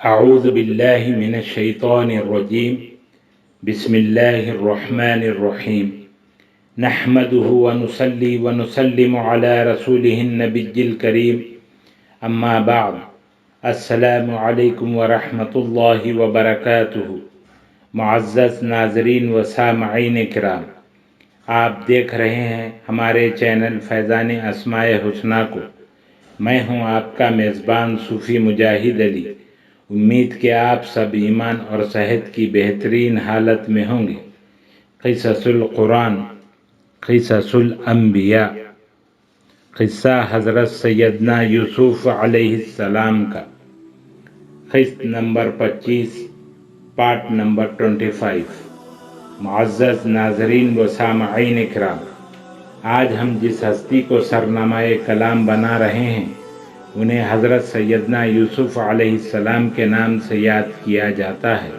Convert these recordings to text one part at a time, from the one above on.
أعوذ بالله من الشيطان الرجيم بسم الله الرحمن الرحيم نحمده ونصلي ونسلم على رسوله النبي الكريم أما بعد السلام علیکم ورحمۃ اللہ وبرکاتہ۔ معزز ناظرین و سامعین کرام، آپ دیکھ رہے ہیں ہمارے چینل فیضان اسماء حسنہ کو۔ میں ہوں آپ کا میزبان صوفی مجاہد علی۔ امید کہ آپ سب ایمان اور صحت کی بہترین حالت میں ہوں گے۔ قصص القرآن، قصص الانبیاء، قصہ حضرت سیدنا یوسف علیہ السلام کا، قسط نمبر 25، پارٹ نمبر 25۔ معزز ناظرین و سامعین کرام، آج ہم جس ہستی کو سرنامۂ کلام بنا رہے ہیں انہیں حضرت سیدنا یوسف علیہ السلام کے نام سے یاد کیا جاتا ہے۔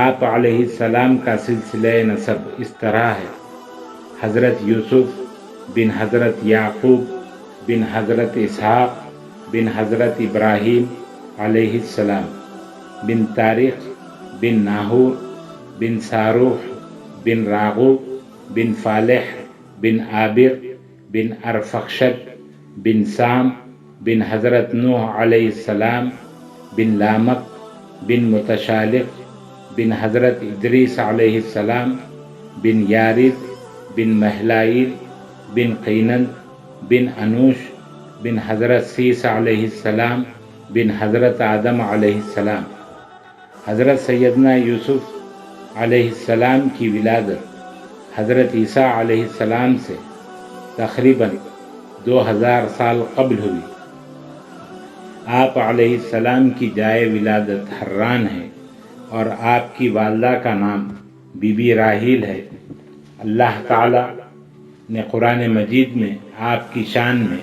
آپ علیہ السلام کا سلسلہ نسب اس طرح ہے: حضرت یوسف بن حضرت یعقوب بن حضرت اسحاق بن حضرت ابراہیم علیہ السلام، بن طارق بن ناہور بن صاروح بن راغو بن فالح بن عابر بن ارفخشد بن سام بن حضرت نوح علیہ السلام، بن لامک بن متشالق بن حضرت ادریس علیہ السلام، بن یارد بن مہلائیل بن قینن بن انوش بن حضرت سیس علیہ السلام، بن حضرت آدم علیہ السلام۔ حضرت سیدنا یوسف علیہ السلام کی ولادت حضرت عیسیٰ علیہ السلام سے تقریباً 2000 سال قبل ہوئی۔ آپ علیہ السلام کی جائے ولادت حران ہے اور آپ کی والدہ کا نام بی بی راحیل ہے۔ اللہ تعالی نے قرآن مجید میں آپ کی شان میں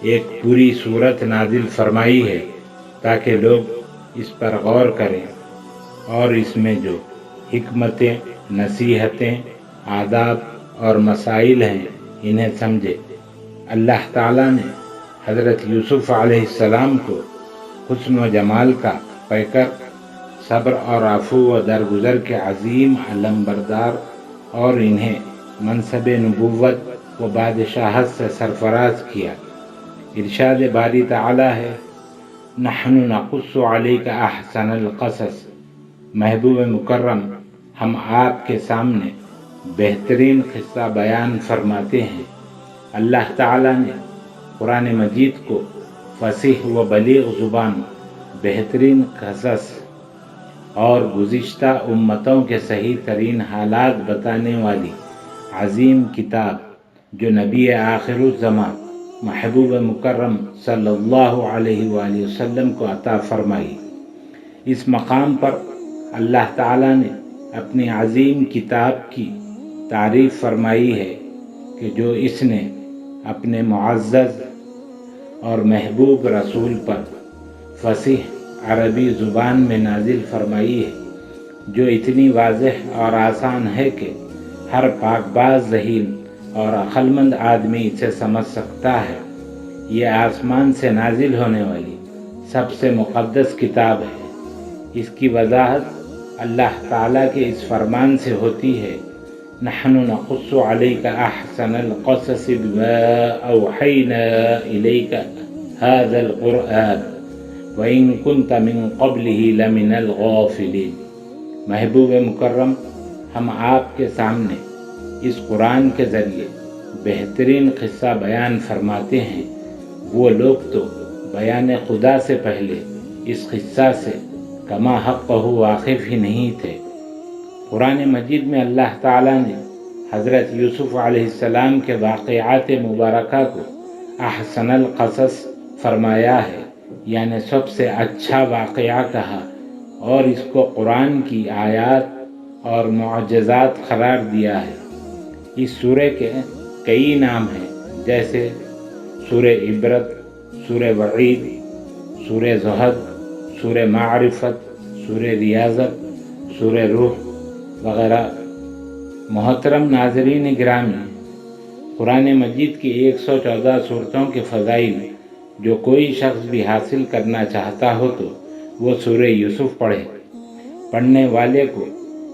ایک پوری سورت نازل فرمائی ہے تاکہ لوگ اس پر غور کریں اور اس میں جو حکمتیں، نصیحتیں، آداب اور مسائل ہیں انہیں سمجھے۔ اللہ تعالیٰ نے حضرت یوسف علیہ السلام کو حسن و جمال کا پیکر، صبر اور عفو و درگزر کے عظیم علم بردار اور انہیں منصب نبوت و بادشاہت سے سرفراز کیا۔ ارشاد باری تعالیٰ ہے: نحن نقص علیک احسن القصص۔ محبوب مکرم، ہم آپ کے سامنے بہترین قصہ بیان فرماتے ہیں۔ اللہ تعالیٰ نے قرآن مجید کو فصیح و بلیغ زبان، بہترین قصص اور گزشتہ امتوں کے صحیح ترین حالات بتانے والی عظیم کتاب جو نبی آخر الزمان محبوب مکرم صلی اللہ علیہ وآلہ وسلم کو عطا فرمائی۔ اس مقام پر اللہ تعالیٰ نے اپنی عظیم کتاب کی تعریف فرمائی ہے کہ جو اس نے اپنے معزز اور محبوب رسول پر فصیح عربی زبان میں نازل فرمائی ہے، جو اتنی واضح اور آسان ہے کہ ہر پاک باز ذہین اور عقلمند آدمی اسے سمجھ سکتا ہے۔ یہ آسمان سے نازل ہونے والی سب سے مقدس کتاب ہے۔ اس کی وضاحت اللہ تعالیٰ کے اس فرمان سے ہوتی ہے: نحن نقص علیک احسن القصص بما اوحینا الیک هذا القرآن وإن كنت من قبله لمن الغافلین۔ محبوب مکرم، ہم آپ کے سامنے اس قرآن کے ذریعے بہترین قصہ بیان فرماتے ہیں۔ وہ لوگ تو بیان خدا سے پہلے اس قصہ سے کما حق واقف ہی نہیں تھے۔ قرآن مجید میں اللہ تعالیٰ نے حضرت یوسف علیہ السلام کے واقعات مبارکہ کو احسن القصص فرمایا ہے، یعنی سب سے اچھا واقعہ کہا، اور اس کو قرآن کی آیات اور معجزات قرار دیا ہے۔ اس سورہ کے کئی نام ہیں، جیسے سورہ عبرت، سورہ وعید، سورہ زہد، سورہ معرفت، سورہ ریاضت، سورہ روح وغیرہ۔ محترم ناظرین گرامی، قرآن مجید کی 114 سورتوں کے فضائل جو کوئی شخص بھی حاصل کرنا چاہتا ہو تو وہ سورہ یوسف پڑھے۔ پڑھنے والے کو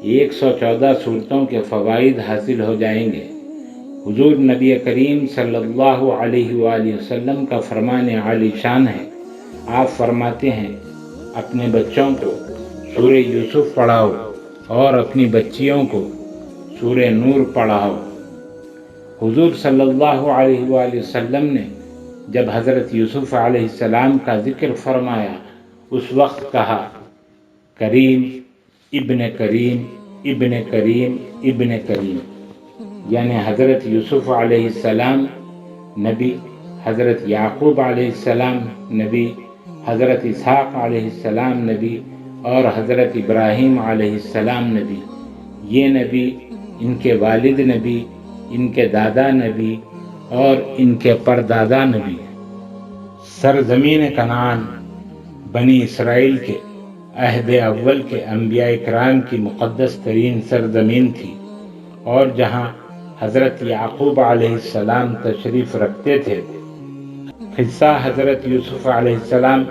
114 صورتوں کے فوائد حاصل ہو جائیں گے۔ حضور نبی کریم صلی اللہ علیہ وآلہ وسلم کا فرمان عالی شان ہے۔ آپ فرماتے ہیں، اپنے بچوں کو سورہ یوسف پڑھاؤ اور اپنی بچیوں کو سورہ نور پڑھاؤ۔ حضور صلی اللہ علیہ وآلہ وسلم نے جب حضرت یوسف علیہ السلام کا ذکر فرمایا، اس وقت کہا، کریم ابن کریم ابن کریم ابن کریم، یعنی حضرت یوسف علیہ السلام نبی، حضرت یعقوب علیہ السلام نبی، حضرت اسحاق علیہ السلام نبی اور حضرت ابراہیم علیہ السلام نبی۔ یہ نبی، ان کے والد نبی، ان کے دادا نبی اور ان کے پردادا نبی۔ سرزمین کنعان بنی اسرائیل کے عہد اول کے انبیاء کرام کی مقدس ترین سرزمین تھی، اور جہاں حضرت یعقوب علیہ السلام تشریف رکھتے تھے۔ قصہ حضرت یوسف علیہ السلام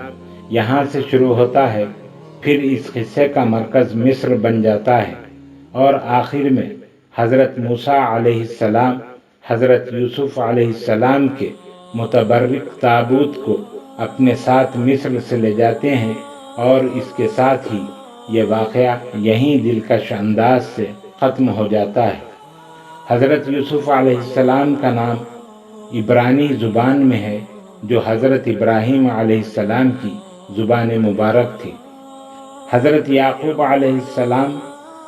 یہاں سے شروع ہوتا ہے، پھر اس قصے کا مرکز مصر بن جاتا ہے، اور آخر میں حضرت موسیٰ علیہ السلام حضرت یوسف علیہ السلام کے متبرک تابوت کو اپنے ساتھ مصر سے لے جاتے ہیں، اور اس کے ساتھ ہی یہ واقعہ یہیں دلکش انداز سے ختم ہو جاتا ہے۔ حضرت یوسف علیہ السلام کا نام عبرانی زبان میں ہے، جو حضرت ابراہیم علیہ السلام کی زبان مبارک تھی۔ حضرت یعقوب علیہ السلام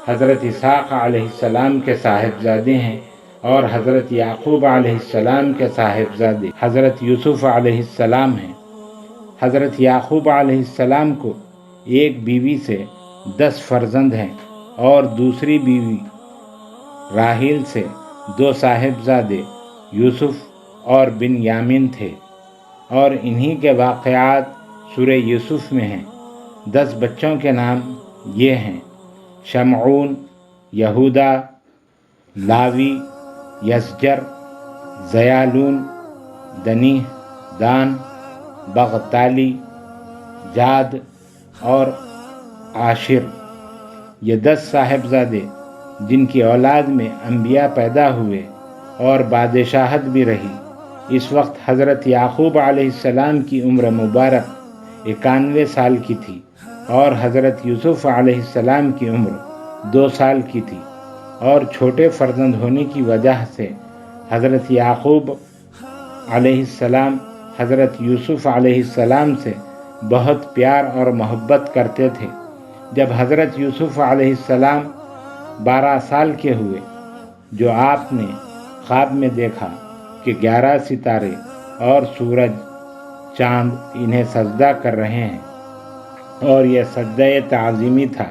حضرت اسحاق علیہ السلام کے صاحبزادے ہیں، اور حضرت یعقوب علیہ السلام کے صاحبزادے حضرت یوسف علیہ السلام ہیں۔ حضرت یعقوب علیہ السلام کو ایک بیوی سے 10 فرزند ہیں، اور دوسری بیوی راحیل سے 2 صاحبزادے یوسف اور بنیامین تھے، اور انہی کے واقعات سورہ یوسف میں ہیں۔ 10 بچوں کے نام یہ ہیں: شمعون، یہودا، لاوی، یسجر، زیالون، دنیح، دان، بغتالی، جاد اور عاشر۔ یہ 10 صاحبزادے جن کی اولاد میں انبیاء پیدا ہوئے اور بادشاہت بھی رہی۔ اس وقت حضرت یعقوب علیہ السلام کی عمر مبارک 91 سال کی تھی، اور حضرت یوسف علیہ السلام کی عمر 2 سال کی تھی، اور چھوٹے فرزند ہونے کی وجہ سے حضرت یعقوب علیہ السلام حضرت یوسف علیہ السلام سے بہت پیار اور محبت کرتے تھے۔ جب حضرت یوسف علیہ السلام 12 سال کے ہوئے، جو آپ نے خواب میں دیکھا کہ 11 ستارے اور سورج، چاند انہیں سجدہ کر رہے ہیں، اور یہ سجدہ تعظیمی تھا۔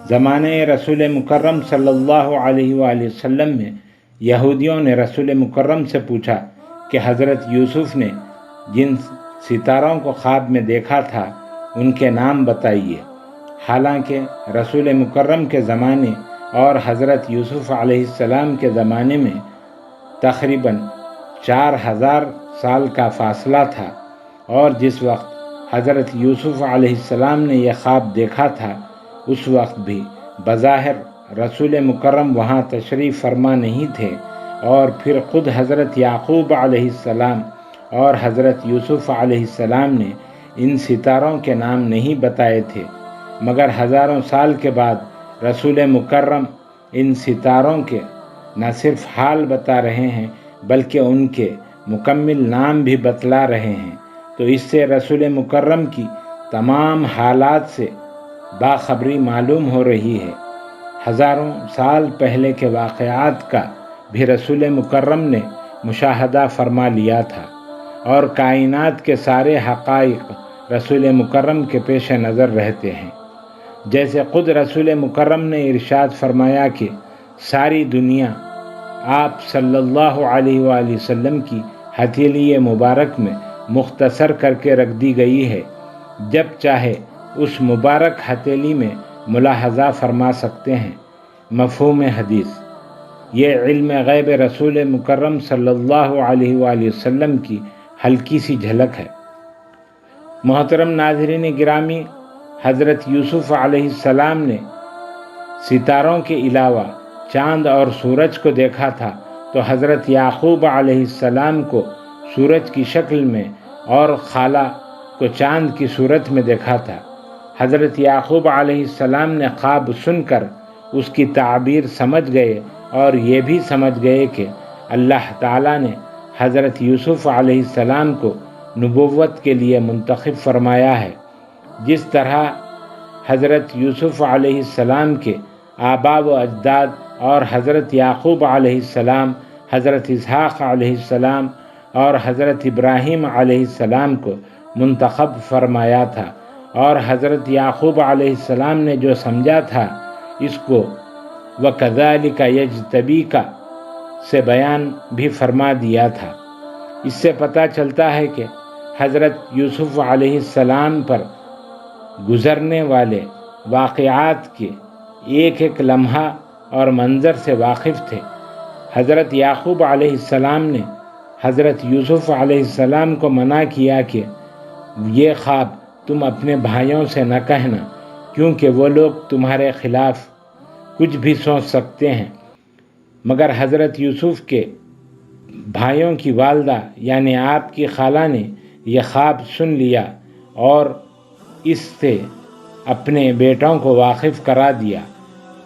زمانہ رسول مکرم صلی اللہ علیہ وآلہ وسلم میں یہودیوں نے رسول مکرم سے پوچھا کہ حضرت یوسف نے جن ستاروں کو خواب میں دیکھا تھا ان کے نام بتائیے۔ حالانکہ رسول مکرم کے زمانے اور حضرت یوسف علیہ السلام کے زمانے میں تقریباً 4000 سال کا فاصلہ تھا، اور جس وقت حضرت یوسف علیہ السلام نے یہ خواب دیکھا تھا، اس وقت بھی بظاہر رسول مکرم وہاں تشریف فرما نہیں تھے، اور پھر خود حضرت یعقوب علیہ السلام اور حضرت یوسف علیہ السلام نے ان ستاروں کے نام نہیں بتائے تھے، مگر ہزاروں سال کے بعد رسول مکرم ان ستاروں کے نہ صرف حال بتا رہے ہیں بلکہ ان کے مکمل نام بھی بتلا رہے ہیں۔ تو اس سے رسول مکرم کی تمام حالات سے باخبری معلوم ہو رہی ہے۔ ہزاروں سال پہلے کے واقعات کا بھی رسول مکرم نے مشاہدہ فرما لیا تھا، اور کائنات کے سارے حقائق رسول مکرم کے پیش نظر رہتے ہیں۔ جیسے خود رسول مکرم نے ارشاد فرمایا کہ ساری دنیا آپ صلی اللہ علیہ وآلہ وسلم کی ہتھیلی مبارک میں مختصر کر کے رکھ دی گئی ہے، جب چاہے اس مبارک ہتھیلی میں ملاحظہ فرما سکتے ہیں۔ مفہوم حدیث: یہ علم غیب رسول مکرم صلی اللہ علیہ وآلہ وسلم کی ہلکی سی جھلک ہے۔ محترم ناظرین گرامی، حضرت یوسف علیہ السلام نے ستاروں کے علاوہ چاند اور سورج کو دیکھا تھا تو حضرت یعقوب علیہ السلام کو سورج کی شکل میں اور خالہ کو چاند کی صورت میں دیکھا تھا۔ حضرت یعقوب علیہ السلام نے خواب سن کر اس کی تعبیر سمجھ گئے اور یہ بھی سمجھ گئے کہ اللہ تعالیٰ نے حضرت یوسف علیہ السلام کو نبوت کے لیے منتخب فرمایا ہے۔ جس طرح حضرت یوسف علیہ السلام کے آباء و اجداد اور حضرت یعقوب علیہ السلام، حضرت اسحاق علیہ السلام اور حضرت ابراہیم علیہ السلام کو منتخب فرمایا تھا، اور حضرت یعقوب علیہ السلام نے جو سمجھا تھا اس کو وَكَذَلِكَ يَجْتَبِيكَ سے بیان بھی فرما دیا تھا۔ اس سے پتہ چلتا ہے کہ حضرت یوسف علیہ السلام پر گزرنے والے واقعات کے ایک ایک لمحہ اور منظر سے واقف تھے۔ حضرت یعقوب علیہ السلام نے حضرت یوسف علیہ السلام کو منع کیا کہ یہ خواب تم اپنے بھائیوں سے نہ کہنا، کیونکہ وہ لوگ تمہارے خلاف کچھ بھی سوچ سکتے ہیں۔ مگر حضرت یوسف کے بھائیوں کی والدہ یعنی آپ کی خالہ نے یہ خواب سن لیا اور اس سے اپنے بیٹوں کو واقف کرا دیا۔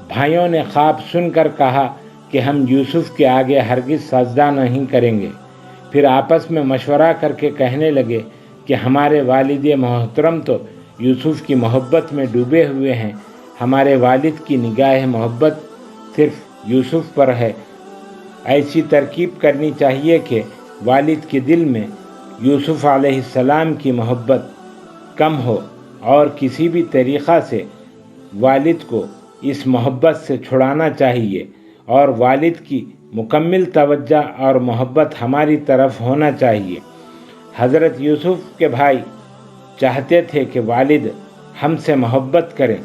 بھائیوں نے خواب سن کر کہا کہ ہم یوسف کے آگے ہرگز سجدہ نہیں کریں گے۔ پھر آپس میں مشورہ کر کے کہنے لگے کہ ہمارے والد محترم تو یوسف کی محبت میں ڈوبے ہوئے ہیں، ہمارے والد کی نگاہ محبت صرف یوسف پر ہے۔ ایسی ترکیب کرنی چاہیے کہ والد کے دل میں یوسف علیہ السلام کی محبت کم ہو، اور کسی بھی طریقہ سے والد کو اس محبت سے چھڑانا چاہیے، اور والد کی مکمل توجہ اور محبت ہماری طرف ہونا چاہیے۔ حضرت یوسف کے بھائی چاہتے تھے کہ والد ہم سے محبت کریں۔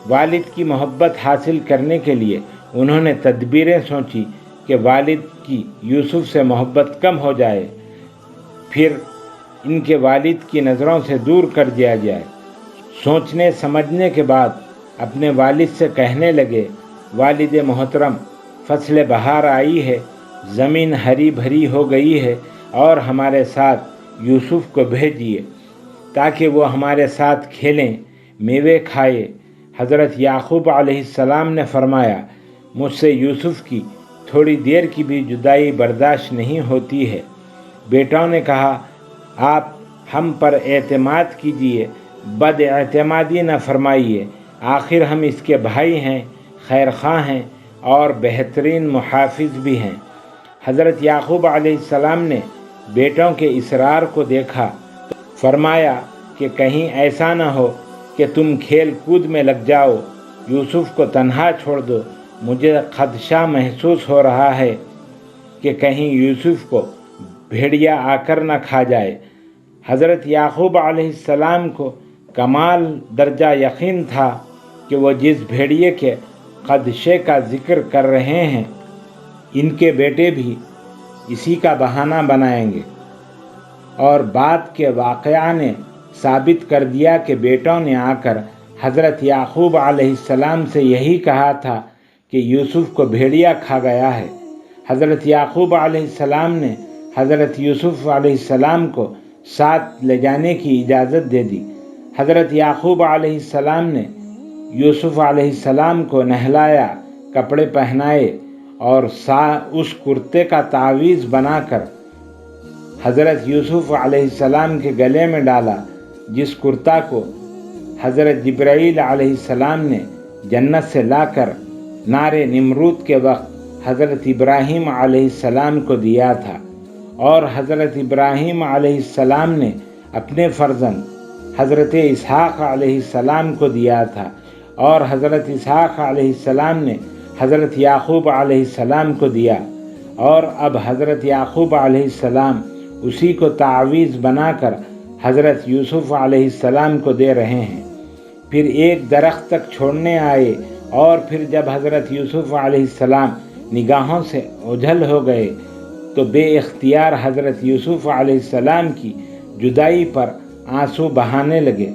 والد کی محبت حاصل کرنے کے لیے انہوں نے تدبیریں سوچی کہ والد کی یوسف سے محبت کم ہو جائے، پھر ان کے والد کی نظروں سے دور کر دیا جائے۔ سوچنے سمجھنے کے بعد اپنے والد سے کہنے لگے، والد محترم، فصل بہار آئی ہے، زمین ہری بھری ہو گئی ہے، اور ہمارے ساتھ یوسف کو بھیجیے تاکہ وہ ہمارے ساتھ کھیلیں، میوے کھائے۔ حضرت یعقوب علیہ السلام نے فرمایا، مجھ سے یوسف کی تھوڑی دیر کی بھی جدائی برداشت نہیں ہوتی ہے۔ بیٹوں نے کہا، آپ ہم پر اعتماد کیجیے، بد اعتمادی نہ فرمائیے، آخر ہم اس کے بھائی ہیں، خیر خواہ ہیں اور بہترین محافظ بھی ہیں۔ حضرت یعقوب علیہ السلام نے بیٹوں کے اصرار کو دیکھا تو فرمایا کہ کہیں ایسا نہ ہو کہ تم کھیل کود میں لگ جاؤ، یوسف کو تنہا چھوڑ دو۔ مجھے خدشہ محسوس ہو رہا ہے کہ کہیں یوسف کو بھیڑیا آ کر نہ کھا جائے۔ حضرت یعقوب علیہ السلام کو کمال درجہ یقین تھا کہ وہ جس بھیڑیے کے خدشے کا ذکر کر رہے ہیں، ان کے بیٹے بھی اسی کا بہانہ بنائیں گے، اور بعد کے واقعہ نے ثابت کر دیا کہ بیٹوں نے آ کر حضرت یعقوب علیہ السلام سے یہی کہا تھا کہ یوسف کو بھیڑیا کھا گیا ہے۔ حضرت یعقوب علیہ السلام نے حضرت یوسف علیہ السلام کو ساتھ لے جانے کی اجازت دے دی۔ حضرت یعقوب علیہ السلام نے یوسف علیہ السلام کو نہلایا، کپڑے پہنائے اور اس کرتے کا تعویذ بنا کر حضرت یوسف علیہ السلام کے گلے میں ڈالا، جس کرتا کو حضرت جبرائیل علیہ السلام نے جنت سے لا کر نار نمرود کے وقت حضرت ابراہیم علیہ السلام کو دیا تھا، اور حضرت ابراہیم علیہ السلام نے اپنے فرزند حضرت اسحاق علیہ السلام کو دیا تھا، اور حضرت اسحاق علیہ السلام نے حضرت یعقوب علیہ السلام کو دیا، اور اب حضرت یعقوب علیہ السلام اسی کو تعویذ بنا کر حضرت یوسف علیہ السلام کو دے رہے ہیں۔ پھر ایک درخت تک چھوڑنے آئے، اور پھر جب حضرت یوسف علیہ السلام نگاہوں سے اوجھل ہو گئے تو بے اختیار حضرت یوسف علیہ السلام کی جدائی پر آنسو بہانے لگے۔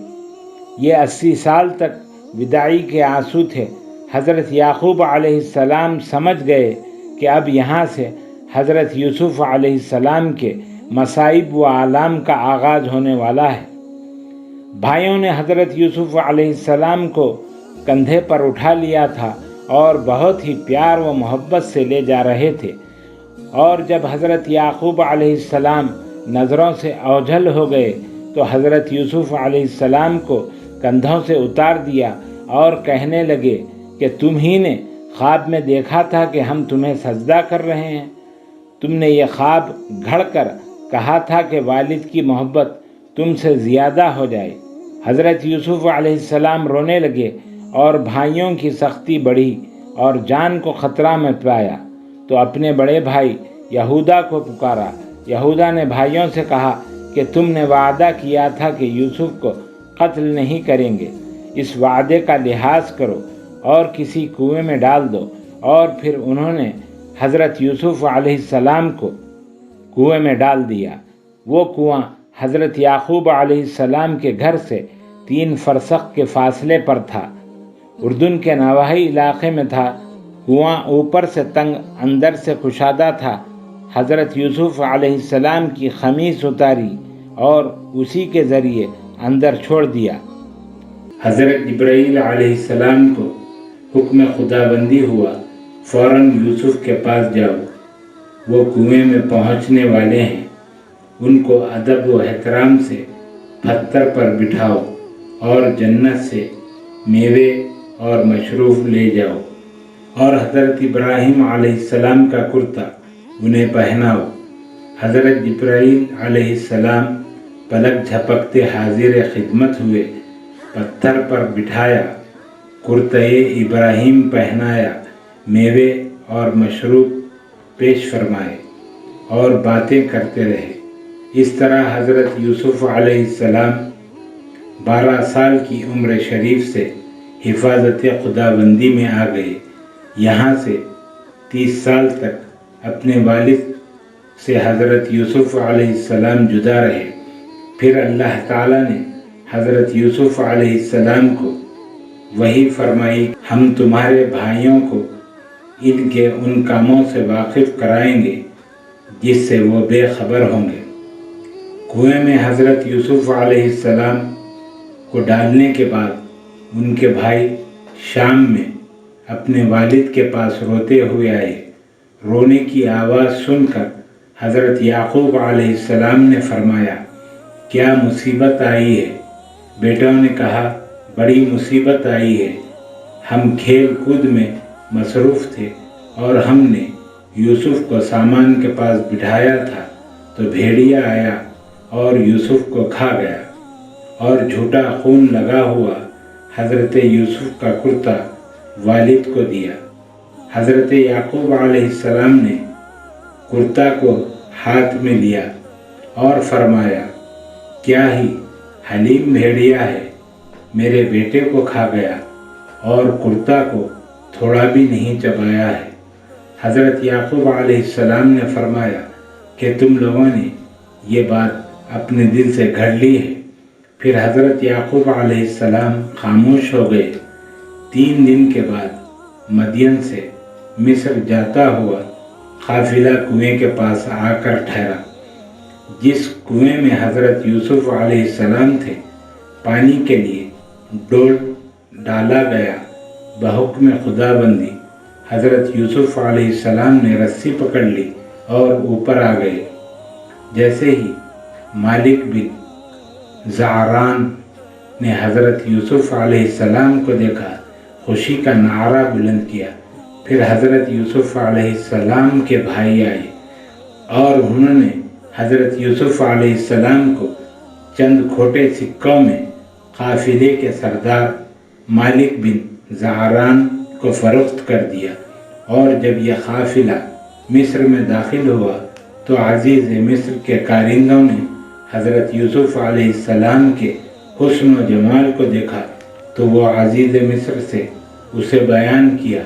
یہ 80 سال تک وداعی کے آنسو تھے۔ حضرت یعقوب علیہ السلام سمجھ گئے کہ اب یہاں سے حضرت یوسف علیہ السلام کے مصائب و آلام کا آغاز ہونے والا ہے۔ بھائیوں نے حضرت یوسف علیہ السلام کو کندھے پر اٹھا لیا تھا اور بہت ہی پیار و محبت سے لے جا رہے تھے، اور جب حضرت یعقوب علیہ السلام نظروں سے اوجھل ہو گئے تو حضرت یوسف علیہ السلام کو کندھوں سے اتار دیا اور کہنے لگے کہ تم ہی نے خواب میں دیکھا تھا کہ ہم تمہیں سجدہ کر رہے ہیں۔ تم نے یہ خواب گھڑ کر کہا تھا کہ والد کی محبت تم سے زیادہ ہو جائے۔ حضرت یوسف علیہ السلام رونے لگے اور بھائیوں کی سختی بڑھی اور جان کو خطرہ میں پایا تو اپنے بڑے بھائی یہودا کو پکارا۔ یہودا نے بھائیوں سے کہا کہ تم نے وعدہ کیا تھا کہ یوسف کو قتل نہیں کریں گے، اس وعدے کا لحاظ کرو اور کسی کنویں میں ڈال دو۔ اور پھر انہوں نے حضرت یوسف علیہ السلام کو کنویں میں ڈال دیا۔ وہ کنواں حضرت یعقوب علیہ السلام کے گھر سے 3 فرسخ کے فاصلے پر تھا، اردن کے نواحی علاقے میں تھا۔ کنواں اوپر سے تنگ اندر سے کشادہ تھا۔ حضرت یوسف علیہ السلام کی قمیص اتاری اور اسی کے ذریعے اندر چھوڑ دیا۔ حضرت جبرائیل علیہ السلام کو حکم خداوندی ہوا، فوراً یوسف کے پاس جاؤ، وہ کنویں میں پہنچنے والے ہیں، ان کو ادب و احترام سے پتھر پر بٹھاؤ اور جنت سے میوے اور مشروب لے جاؤ، اور حضرت ابراہیم علیہ السلام کا کرتا انہیں پہناؤ۔ حضرت جبرائیل علیہ السلام پلک جھپکتے حاضر خدمت ہوئے، پتھر پر بٹھایا، کرتہ ابراہیم پہنایا، میوے اور مشروب پیش فرمائے اور باتیں کرتے رہے۔ اس طرح حضرت یوسف علیہ السلام 12 سال کی عمر شریف سے حفاظت خداوندی میں آ گئے۔ یہاں سے 30 سال تک اپنے والد سے حضرت یوسف علیہ السلام جدا رہے۔ پھر اللہ تعالیٰ نے حضرت یوسف علیہ السلام کو وحی فرمائی، ہم تمہارے بھائیوں کو ان کے ان کاموں سے واقف کرائیں گے جس سے وہ بے خبر ہوں گے۔ کنویں میں حضرت یوسف علیہ السلام کو ڈالنے کے بعد ان کے بھائی شام میں اپنے والد کے پاس روتے ہوئے آئے۔ رونے کی آواز سن کر حضرت یعقوب علیہ السلام نے فرمایا، کیا مصیبت آئی ہے؟ بیٹوں نے کہا، بڑی مصیبت آئی ہے، ہم کھیل کود میں مصروف تھے اور ہم نے یوسف کو سامان کے پاس بٹھایا تھا تو بھیڑیا آیا اور یوسف کو کھا گیا، اور جھوٹا خون لگا ہوا حضرت یوسف کا کرتا والد کو دیا۔ حضرت یعقوب علیہ السلام نے کرتا کو ہاتھ میں لیا اور فرمایا، کیا ہی حلیم بھیڑیا ہے، میرے بیٹے کو کھا گیا اور کرتا کو تھوڑا بھی نہیں چبایا ہے۔ حضرت یعقوب علیہ السلام نے فرمایا کہ تم لوگوں نے یہ بات اپنے دل سے گھڑ لی ہے۔ پھر حضرت یعقوب علیہ السلام خاموش ہو گئے۔ 3 دن کے بعد مدین سے مصر جاتا ہوا قافلہ کنویں کے پاس آ کر ٹھہرا۔ جس کنویں میں حضرت یوسف علیہ السلام تھے، پانی کے لیے ڈول ڈالا گیا۔ بحکم خداوندی حضرت یوسف علیہ السلام نے رسی پکڑ لی اور اوپر آ گئے۔ جیسے ہی مالک بن زعران نے حضرت یوسف علیہ السلام کو دیکھا، خوشی کا نعرہ بلند کیا۔ پھر حضرت یوسف علیہ السلام کے بھائی آئے اور انہوں نے حضرت یوسف علیہ السلام کو چند کھوٹے سکوں میں قافلے کے سردار مالک بن زعران کو فروخت کر دیا۔ اور جب یہ قافلہ مصر میں داخل ہوا تو عزیز مصر کے کارندوں نے حضرت یوسف علیہ السلام کے حسن و جمال کو دیکھا تو وہ عزیز مصر سے اسے بیان کیا،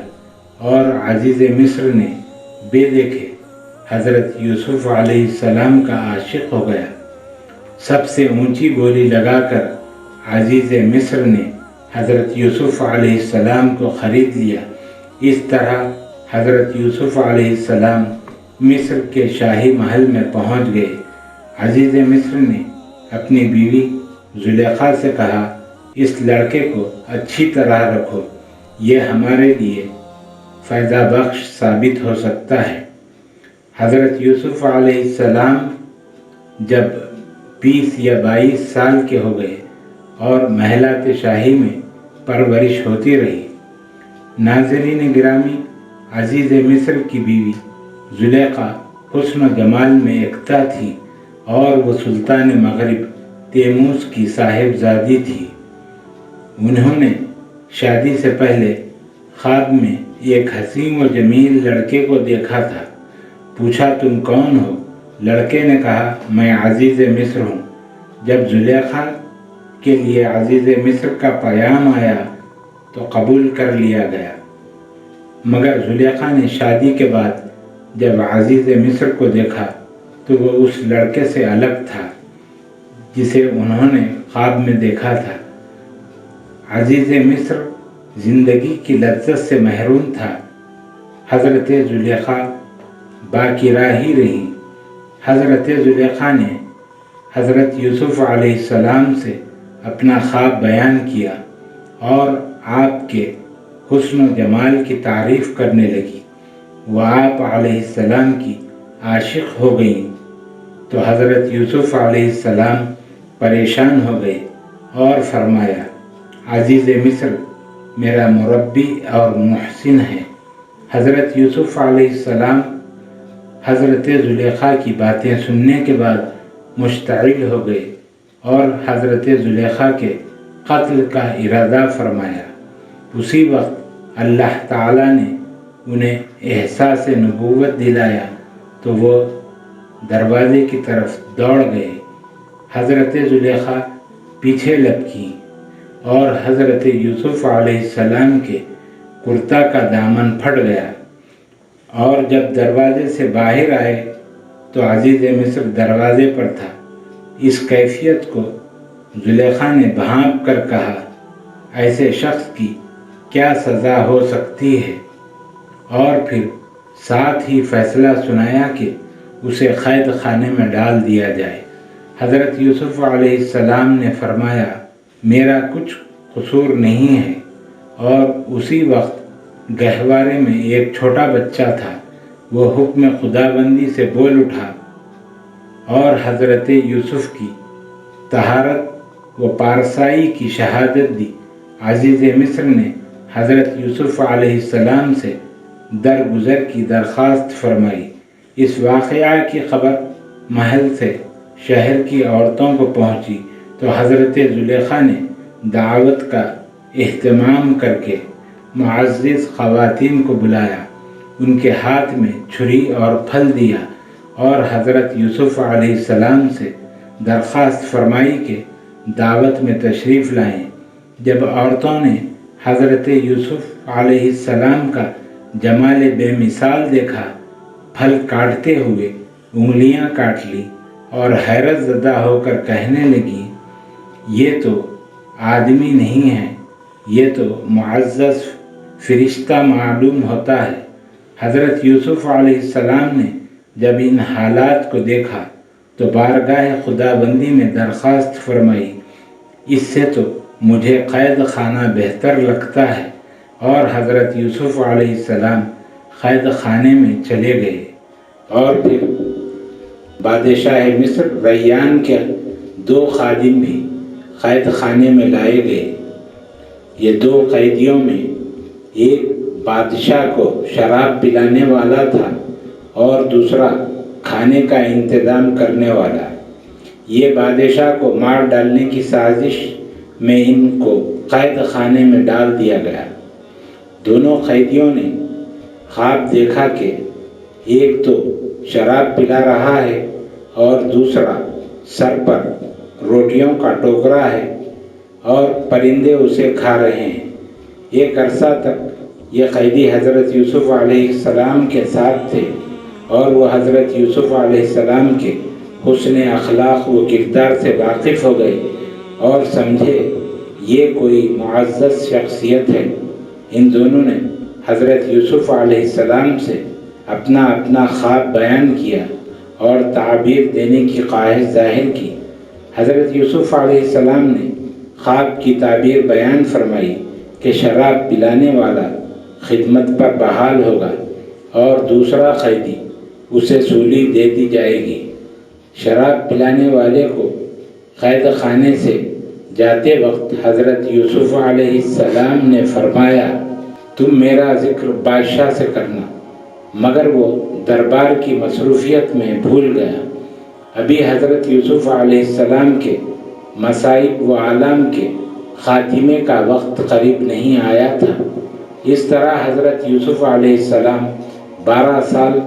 اور عزیز مصر نے بے دیکھے حضرت یوسف علیہ السلام کا عاشق ہو گیا۔ سب سے اونچی بولی لگا کر عزیز مصر نے حضرت یوسف علیہ السلام کو خرید لیا۔ اس طرح حضرت یوسف علیہ السلام مصر کے شاہی محل میں پہنچ گئے۔ عزیز مصر نے اپنی بیوی زلیخا سے کہا، اس لڑکے کو اچھی طرح رکھو، یہ ہمارے لیے فائدہ بخش ثابت ہو سکتا ہے۔ حضرت یوسف علیہ السلام جب 20 یا 22 سال کے ہو گئے اور محلات شاہی میں پرورش ہوتی رہی۔ ناظرین گرامی، عزیز مصر کی بیوی زلیخا حسن و جمال میں یکتا تھی اور وہ سلطان مغرب تیموس کی صاحبزادی تھی۔ انہوں نے شادی سے پہلے خواب میں ایک حسین و جمیل لڑکے کو دیکھا تھا۔ پوچھا، تم کون ہو؟ لڑکے نے کہا، میں عزیز مصر ہوں۔ جب زلیخا کے لیے عزیز مصر کا پیام آیا تو قبول کر لیا گیا، مگر زلیخا نے شادی کے بعد جب عزیز مصر کو دیکھا تو وہ اس لڑکے سے الگ تھا جسے انہوں نے خواب میں دیکھا تھا۔ عزیز مصر زندگی کی لذت سے محروم تھا۔ حضرت زلیخا باقرہ ہی رہی۔ حضرت زلیخا نے حضرت یوسف علیہ السلام سے اپنا خواب بیان کیا اور آپ کے حسن و جمال کی تعریف کرنے لگی۔ وہ آپ علیہ السلام کی عاشق ہو گئیں تو حضرت یوسف علیہ السلام پریشان ہو گئے اور فرمایا، عزیز مصر میرا مربی اور محسن ہے۔ حضرت یوسف علیہ السلام حضرت زلیخا کی باتیں سننے کے بعد مشتعل ہو گئے اور حضرت زلیخا کے قتل کا ارادہ فرمایا۔ اسی وقت اللہ تعالیٰ نے انہیں احساس نبوت دلایا تو وہ دروازے کی طرف دوڑ گئے۔ حضرت زلیخا پیچھے لپکیں اور حضرت یوسف علیہ السلام کے کرتا کا دامن پھٹ گیا، اور جب دروازے سے باہر آئے تو عزیز مصر دروازے پر تھا۔ اس کیفیت کو زلیخا نے بھانپ کر کہا، ایسے شخص کی کیا سزا ہو سکتی ہے، اور پھر ساتھ ہی فیصلہ سنایا کہ اسے قید خانے میں ڈال دیا جائے۔ حضرت یوسف علیہ السلام نے فرمایا، میرا کچھ قصور نہیں ہے، اور اسی وقت گہوارے میں ایک چھوٹا بچہ تھا، وہ حکم خداوندی سے بول اٹھا اور حضرت یوسف کی طہارت و پارسائی کی شہادت دی۔ عزیز مصر نے حضرت یوسف علیہ السلام سے درگزر کی درخواست فرمائی۔ اس واقعہ کی خبر محل سے شہر کی عورتوں کو پہنچی تو حضرت زلیخا نے دعوت کا اہتمام کر کے معزز خواتین کو بلایا، ان کے ہاتھ میں چھری اور پھل دیا اور حضرت یوسف علیہ السلام سے درخواست فرمائی کہ دعوت میں تشریف لائیں۔ جب عورتوں نے حضرت یوسف علیہ السلام کا جمال بے مثال دیکھا، پھل کاٹتے ہوئے انگلیاں کاٹ لی اور حیرت زدہ ہو کر کہنے لگی، یہ تو آدمی نہیں ہے، یہ تو معزز فرشتہ معلوم ہوتا ہے۔ حضرت یوسف علیہ السلام نے جب ان حالات کو دیکھا تو بارگاہ خداوندی میں درخواست فرمائی، اس سے تو مجھے قید خانہ بہتر لگتا ہے، اور حضرت یوسف علیہ السلام قید خانے میں چلے گئے۔ اور پھر بادشاہ مصر ریان کے 2 خادم بھی قید خانے میں لائے گئے۔ یہ 2 قیدیوں میں ایک بادشاہ کو شراب پلانے والا تھا اور دوسرا کھانے کا انتظام کرنے والا۔ یہ بادشاہ کو مار ڈالنے کی سازش میں ان کو قید خانے میں ڈال دیا گیا۔ دونوں قیدیوں نے خواب دیکھا کہ ایک تو شراب پلا رہا ہے اور دوسرا سر پر روٹیوں کا ٹوکرا ہے اور پرندے اسے کھا رہے ہیں۔ ایک عرصہ تک یہ قیدی حضرت یوسف علیہ السلام کے ساتھ تھے اور وہ حضرت یوسف علیہ السلام کے حسن اخلاق و کردار سے واقف ہو گئے اور سمجھے یہ کوئی معزز شخصیت ہے۔ ان دونوں نے حضرت یوسف علیہ السلام سے اپنا اپنا خواب بیان کیا اور تعبیر دینے کی خواہش ظاہر کی۔ حضرت یوسف علیہ السلام نے خواب کی تعبیر بیان فرمائی کہ شراب پلانے والا خدمت پر بحال ہوگا اور دوسرا قیدی اسے سولی دے دی جائے گی۔ شراب پلانے والے کو قید خانے سے جاتے وقت حضرت یوسف علیہ السلام نے فرمایا تم میرا ذکر بادشاہ سے کرنا، مگر وہ دربار کی مصروفیت میں بھول گیا۔ ابھی حضرت یوسف علیہ السلام کے مصائب و آلام کے خاتمے کا وقت قریب نہیں آیا تھا۔ اس طرح حضرت یوسف علیہ السلام 12 سال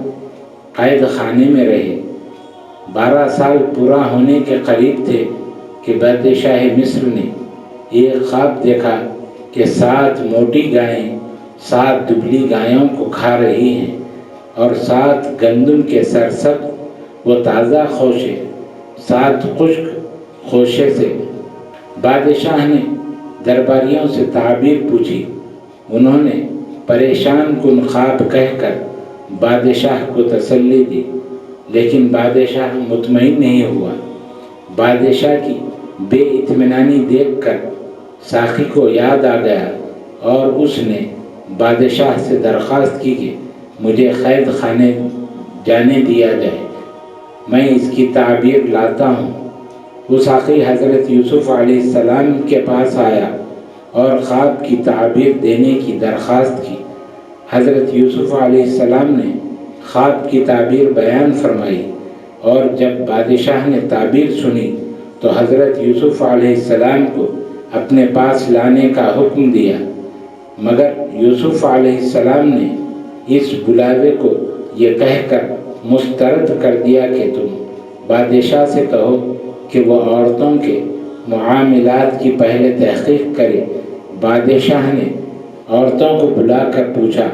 قید خانے میں رہے۔ 12 سال پورا ہونے کے قریب تھے کہ بادشاہ مصر نے ایک خواب دیکھا کہ 7 موٹی گائیں 7 دبلی گایوں کو کھا رہی ہیں اور 7 گندم کے سرسبز و تازہ خوشے 7 خشک خوشے سے۔ بادشاہ نے درباریوں سے تعبیر پوچھی۔ انہوں نے پریشان کن خواب کہہ کر بادشاہ کو تسلی دی، لیکن بادشاہ مطمئن نہیں ہوا۔ بادشاہ کی بے اطمینانی دیکھ کر ساقی کو یاد آ گیا اور اس نے بادشاہ سے درخواست کی کہ مجھے قید خانے جانے دیا جائے، میں اس کی تعبیر لاتا ہوں۔ وہ ساقی حضرت یوسف علیہ السلام کے پاس آیا اور خواب کی تعبیر دینے کی درخواست کی۔ حضرت یوسف علیہ السلام نے خواب کی تعبیر بیان فرمائی اور جب بادشاہ نے تعبیر سنی تو حضرت یوسف علیہ السلام کو اپنے پاس لانے کا حکم دیا، مگر یوسف علیہ السلام نے اس بلاوے کو یہ کہہ کر مسترد کر دیا کہ تم بادشاہ سے کہو کہ وہ عورتوں کے معاملات کی پہلے تحقیق کرے۔ بادشاہ نے عورتوں کو بلا کر پوچھا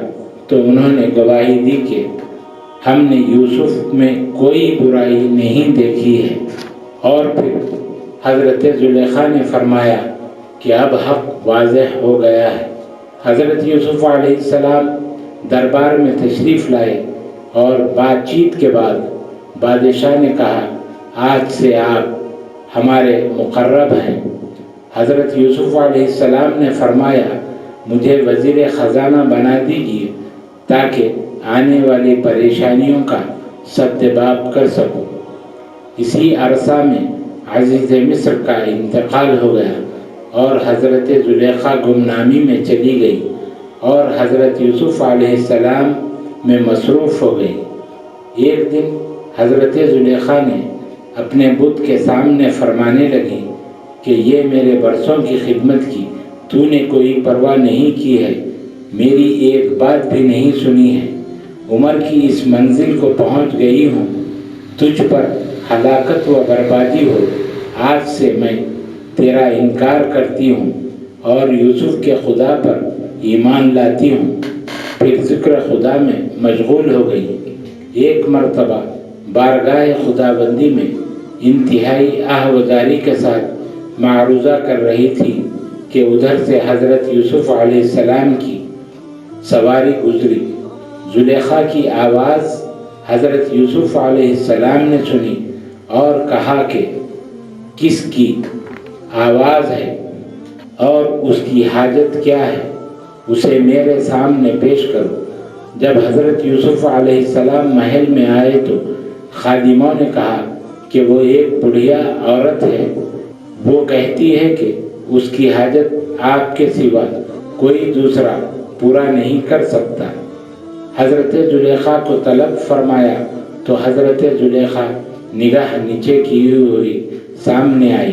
تو انہوں نے گواہی دی کہ ہم نے یوسف میں کوئی برائی نہیں دیکھی ہے۔ اور پھر حضرت زلیخا نے فرمایا کہ اب حق واضح ہو گیا ہے۔ حضرت یوسف علیہ السلام دربار میں تشریف لائے اور بات چیت کے بعد بادشاہ نے کہا آج سے آپ ہمارے مقرب ہیں۔ حضرت یوسف علیہ السلام نے فرمایا مجھے وزیر خزانہ بنا دیجیے تاکہ آنے والی پریشانیوں کا سدباب کر سکوں۔ اسی عرصہ میں عزیز مصر کا انتقال ہو گیا اور حضرت زلیخا گمنامی میں چلی گئی اور حضرت یوسف علیہ السلام میں مصروف ہو گئی۔ ایک دن حضرت زلیخا نے اپنے بت کے سامنے فرمانے لگی کہ یہ میرے برسوں کی خدمت کی تو نے کوئی پرواہ نہیں کی ہے، میری ایک بات بھی نہیں سنی ہے، عمر کی اس منزل کو پہنچ گئی ہوں، تجھ پر ہلاکت و بربادی ہو، آج سے میں تیرا انکار کرتی ہوں اور یوسف کے خدا پر ایمان لاتی ہوں۔ پھر ذکر خدا میں مشغول ہو گئی۔ ایک مرتبہ بارگاہ خداوندی میں انتہائی آہوازاری کے ساتھ معروضہ کر رہی تھی کہ ادھر سے حضرت یوسف علیہ السلام کی سواری گزری۔ زلیخا کی آواز حضرت یوسف علیہ السلام نے سنی اور کہا کہ کس کی آواز ہے اور اس کی حاجت کیا ہے، اسے میرے سامنے پیش کرو۔ جب حضرت یوسف علیہ السلام محل میں آئے تو خادموں نے کہا کہ وہ ایک بڑھیا عورت ہے، وہ کہتی ہے کہ اس کی حاجت آپ کے سوا کوئی دوسرا پورا نہیں کر سکتا۔ حضرت زلیخا کو طلب فرمایا تو حضرت زلیخا نگاہ نیچے کی ہوئی سامنے آئی۔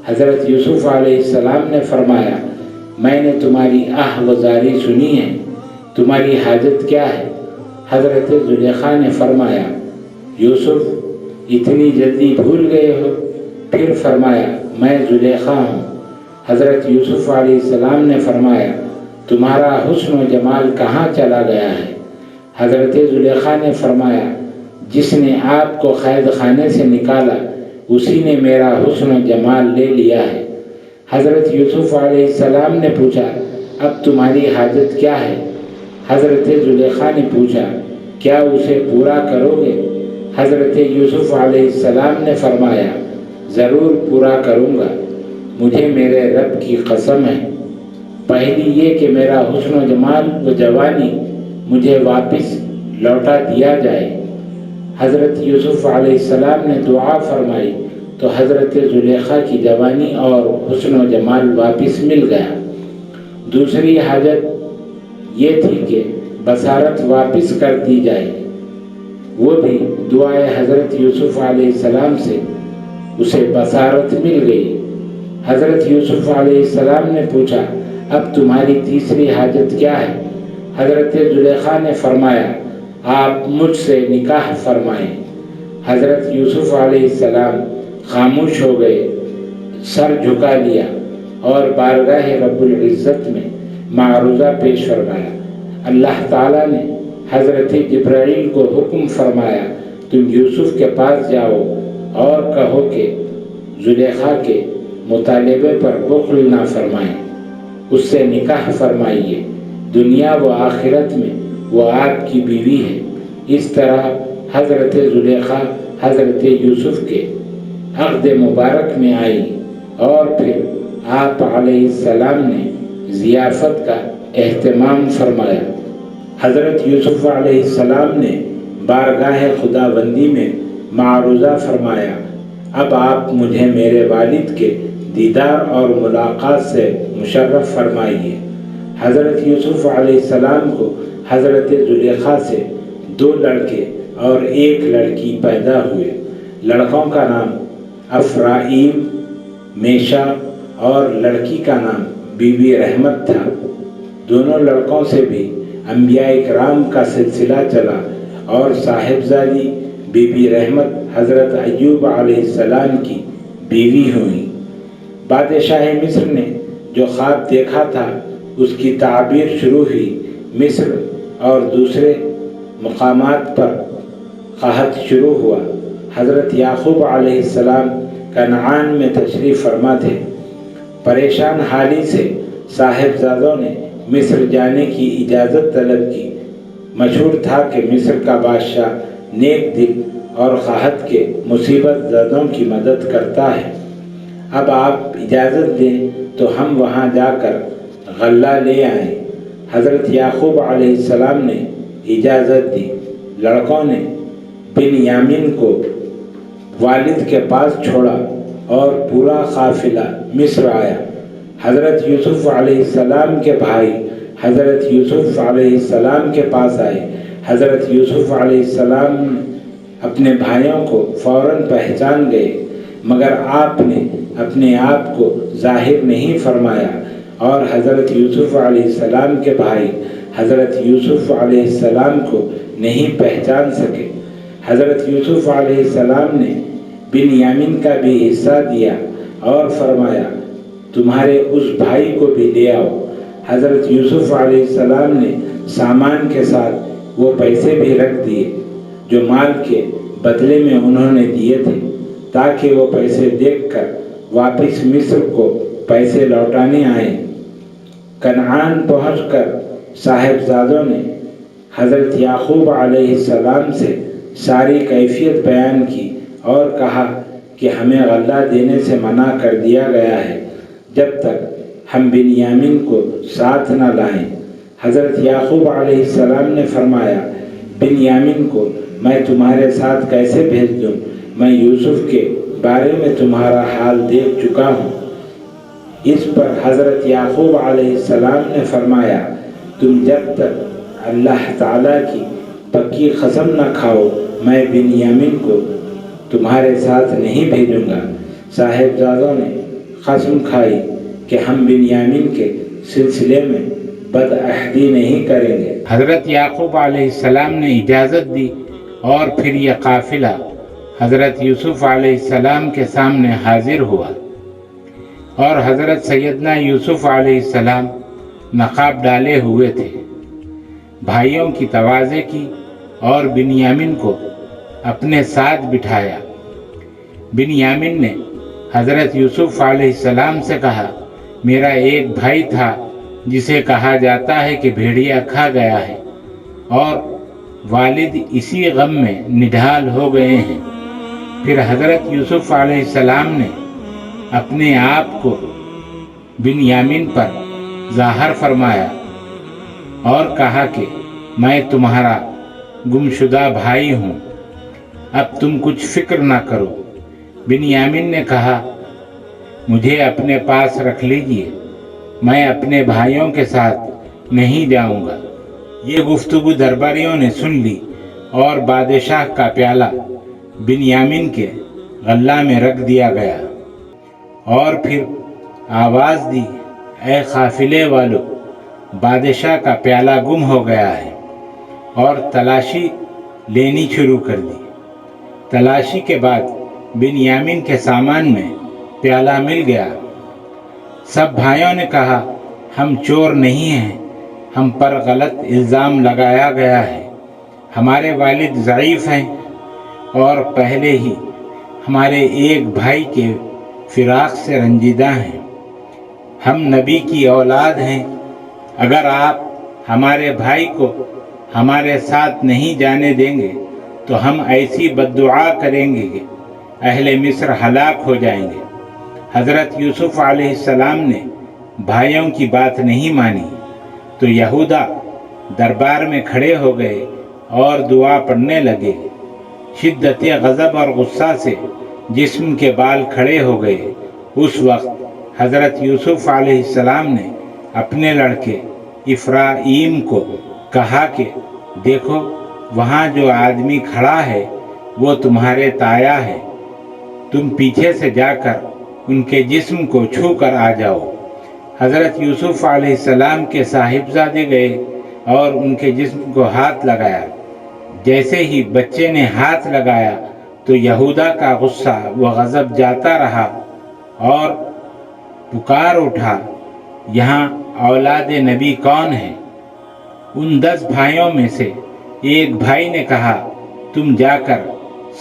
حضرت یوسف علیہ السلام نے فرمایا میں نے تمہاری آہوازاری سنی ہے، تمہاری حاجت کیا ہے؟ حضرت زلیخا نے فرمایا یوسف اتنی جلدی بھول گئے ہو؟ پھر فرمایا میں زلیخا ہوں۔ حضرت یوسف علیہ السلام نے فرمایا تمہارا حسن و جمال کہاں چلا گیا ہے؟ حضرت زلیخا نے فرمایا جس نے آپ کو قید خانے سے نکالا اسی نے میرا حسن و جمال لے لیا ہے۔ حضرت یوسف علیہ السلام نے پوچھا اب تمہاری حاجت کیا ہے؟ حضرت زلیخا نے پوچھا کیا اسے پورا کرو گے؟ حضرت یوسف علیہ السلام نے فرمایا ضرور پورا کروں گا، مجھے میرے رب کی قسم ہے، پہلی یہ کہ میرا حسن و جمال و جوانی مجھے واپس لوٹا دیا جائے۔ حضرت یوسف علیہ السلام نے دعا فرمائی تو حضرت زلیخا کی جوانی اور حسن و جمال واپس مل گیا۔ دوسری حاجت یہ تھی کہ بصارت واپس کر دی جائے، وہ بھی دعائے حضرت یوسف علیہ السلام سے اسے بصارت مل گئی۔ حضرت یوسف علیہ السلام نے پوچھا اب تمہاری تیسری حاجت کیا ہے؟ حضرت زلیخا نے فرمایا آپ مجھ سے نکاح فرمائیں۔ حضرت یوسف علیہ السلام خاموش ہو گئے، سر جھکا لیا اور بارگاہ رب العزت میں معروضہ پیش فرمایا۔ اللہ تعالیٰ نے حضرت جبرائیل کو حکم فرمایا تم یوسف کے پاس جاؤ اور کہو کہ زلیخا کے مطالبے پر بخل نہ فرمائیں، اس سے نکاح فرمائیے، دنیا و آخرت میں وہ آپ کی بیوی ہے۔ اس طرح حضرت زلیخا حضرت یوسف کے عقد مبارک میں آئی اور پھر آپ علیہ السلام نے ضیافت کا اہتمام فرمایا۔ حضرت یوسف علیہ السلام نے بارگاہ خداوندی میں معروضہ فرمایا اب آپ مجھے میرے والد کے دیدار اور ملاقات سے مشرف فرمائیے۔ حضرت یوسف علیہ السلام کو حضرت زلیخا سے 2 لڑکے اور 1 لڑکی پیدا ہوئے۔ لڑکوں کا نام افرائیم، میشا اور لڑکی کا نام بی بی رحمت تھا۔ دونوں لڑکوں سے بھی انبیاء اکرام کا سلسلہ چلا اور صاحبزادی بی بی رحمت حضرت ایوب علیہ السلام کی بیوی ہوئی۔ بادشاہ مصر نے جو خواب دیکھا تھا اس کی تعبیر شروع ہوئی۔ مصر اور دوسرے مقامات پر قحط شروع ہوا۔ حضرت یعقوب علیہ السلام کنعان میں تشریف فرما تھے۔ پریشان حالی سے صاحبزادوں نے مصر جانے کی اجازت طلب کی۔ مشہور تھا کہ مصر کا بادشاہ نیک دل اور قحط کے مصیبت زدوں کی مدد کرتا ہے۔ اب آپ اجازت دیں تو ہم وہاں جا کر غلہ لے آئیں۔ حضرت یعقوب علیہ السلام نے اجازت دی۔ لڑکوں نے بنیامین کو والد کے پاس چھوڑا اور پورا قافلہ مصر آیا۔ حضرت یوسف علیہ السلام کے بھائی حضرت یوسف علیہ السلام کے پاس آئے۔ حضرت یوسف علیہ السلام اپنے بھائیوں کو فوراً پہچان گئے، مگر آپ نے اپنے آپ کو ظاہر نہیں فرمایا اور حضرت یوسف علیہ السلام کے بھائی حضرت یوسف علیہ السلام کو نہیں پہچان سکے۔ حضرت یوسف علیہ السلام نے بنیامین کا بھی حصہ دیا اور فرمایا تمہارے اس بھائی کو بھی لے آؤ۔ حضرت یوسف علیہ السلام نے سامان کے ساتھ وہ پیسے بھی رکھ دیے جو مال کے بدلے میں انہوں نے دیے تھے، تاکہ وہ پیسے دیکھ کر واپس مصر کو پیسے لوٹانے آئیں۔ کنعان پہنچ کر صاحبزادوں نے حضرت یعقوب علیہ السلام سے ساری کیفیت بیان کی اور کہا کہ ہمیں غلہ دینے سے منع کر دیا گیا ہے جب تک ہم بنیامین کو ساتھ نہ لائیں۔ حضرت یعقوب علیہ السلام نے فرمایا بنیامین کو میں تمہارے ساتھ کیسے بھیج دوں؟ میں یوسف کے بارے میں تمہارا حال دیکھ چکا ہوں۔ اس پر حضرت یعقوب علیہ السلام نے فرمایا تم جب تک اللہ تعالیٰ کی پکی قسم نہ کھاؤ میں بنیامین کو تمہارے ساتھ نہیں بھیجوں گا۔ صاحبزادوں نے قسم کھائی کہ ہم بنیامین کے سلسلے میں بد عہدی نہیں کریں گے۔ حضرت یعقوب علیہ السلام نے اجازت دی اور پھر یہ قافلہ حضرت یوسف علیہ السلام کے سامنے حاضر ہوا اور حضرت سیدنا یوسف علیہ السلام نقاب ڈالے ہوئے تھے۔ بھائیوں کی تواضع کی اور بنیامین کو اپنے ساتھ بٹھایا۔ بنیامین نے حضرت یوسف علیہ السلام سے کہا میرا ایک بھائی تھا جسے کہا جاتا ہے کہ بھیڑیا کھا گیا ہے، اور والد اسی غم میں نڈھال ہو گئے ہیں۔ پھر حضرت یوسف علیہ السلام نے اپنے آپ کو بنیامین پر ظاہر فرمایا اور کہا کہ میں تمہارا گمشدہ بھائی ہوں، اب تم کچھ فکر نہ کرو۔ بنیامین نے کہا مجھے اپنے پاس رکھ لیجئے، میں اپنے بھائیوں کے ساتھ نہیں جاؤں گا۔ یہ گفتگو درباریوں نے سن لی اور بادشاہ کا پیالہ بنیامین کے غلہ میں رکھ دیا گیا، اور پھر آواز دی اے قافلے والو، بادشاہ کا پیالہ گم ہو گیا ہے، اور تلاشی لینی شروع کر دی۔ تلاشی کے بعد بنیامین کے سامان میں پیالہ مل گیا۔ سب بھائیوں نے کہا ہم چور نہیں ہیں، ہم پر غلط الزام لگایا گیا ہے، ہمارے والد ضعیف ہیں اور پہلے ہی ہمارے ایک بھائی کے فراق سے رنجیدہ ہیں، ہم نبی کی اولاد ہیں، اگر آپ ہمارے بھائی کو ہمارے ساتھ نہیں جانے دیں گے تو ہم ایسی بددعا کریں گے کہ اہل مصر ہلاک ہو جائیں گے۔ حضرت یوسف علیہ السلام نے بھائیوں کی بات نہیں مانی تو یہودا دربار میں کھڑے ہو گئے اور دعا پڑھنے لگے۔ شدت غضب اور غصہ سے جسم کے بال کھڑے ہو گئے۔ اس وقت حضرت یوسف علیہ السلام نے اپنے لڑکے افرایم کو کہا کہ دیکھو وہاں جو آدمی کھڑا ہے وہ تمہارے تایا ہے، تم پیچھے سے جا کر ان کے جسم کو چھو کر آ جاؤ۔ حضرت یوسف علیہ السلام کے صاحبزادے گئے اور ان کے جسم کو ہاتھ لگایا۔ جیسے ہی بچے نے ہاتھ لگایا تو یہودا کا غصہ و غضب جاتا رہا اور پکار اٹھا یہاں اولاد نبی کون ہے؟ ان 10 بھائیوں میں سے ایک بھائی نے کہا تم جا کر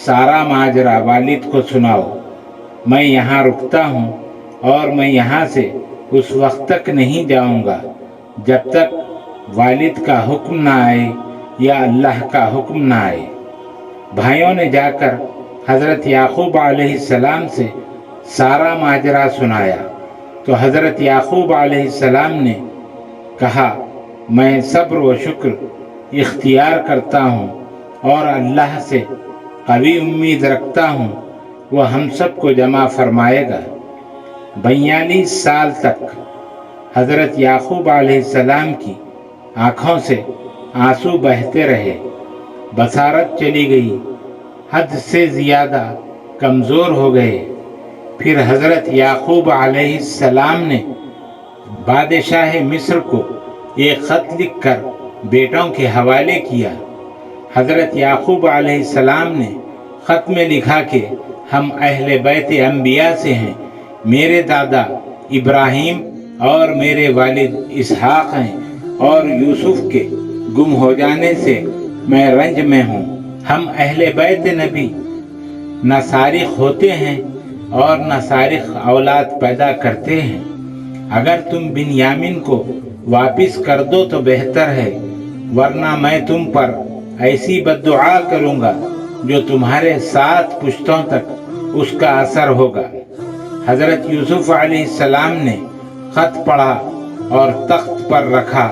سارا ماجرا والد کو سناؤ، میں یہاں رکتا ہوں اور میں یہاں سے اس وقت تک نہیں جاؤں گا جب تک والد کا حکم نہ آئے یا اللہ کا حکم نہ آئے۔ بھائیوں نے جا کر حضرت یعقوب علیہ السلام سے سارا ماجرا سنایا تو حضرت یعقوب علیہ السلام نے کہا میں صبر و شکر اختیار کرتا ہوں اور اللہ سے قوی امید رکھتا ہوں، وہ ہم سب کو جمع فرمائے گا۔ 42 سال تک حضرت یعقوب علیہ السلام کی آنکھوں سے آنسو بہتے رہے، بصارت چلی گئی، حد سے زیادہ کمزور ہو گئے۔ پھر حضرت یعقوب علیہ السلام نے بادشاہ مصر کو ایک خط لکھ کر بیٹوں کے حوالے کیا۔ حضرت یعقوب علیہ السلام نے خط میں لکھا کہ ہم اہل بیت انبیاء سے ہیں، میرے دادا ابراہیم اور میرے والد اسحاق ہیں، اور یوسف کے گم ہو جانے سے میں رنج میں ہوں۔ ہم اہل بیت نبی نہ سارق ہوتے ہیں اور نہ سارق اولاد پیدا کرتے ہیں، اگر تم بنیامین کو واپس کر دو تو بہتر ہے، ورنہ میں تم پر ایسی بددعا کروں گا جو تمہارے 7 پشتوں تک اس کا اثر ہوگا۔ حضرت یوسف علیہ السلام نے خط پڑھا اور تخت پر رکھا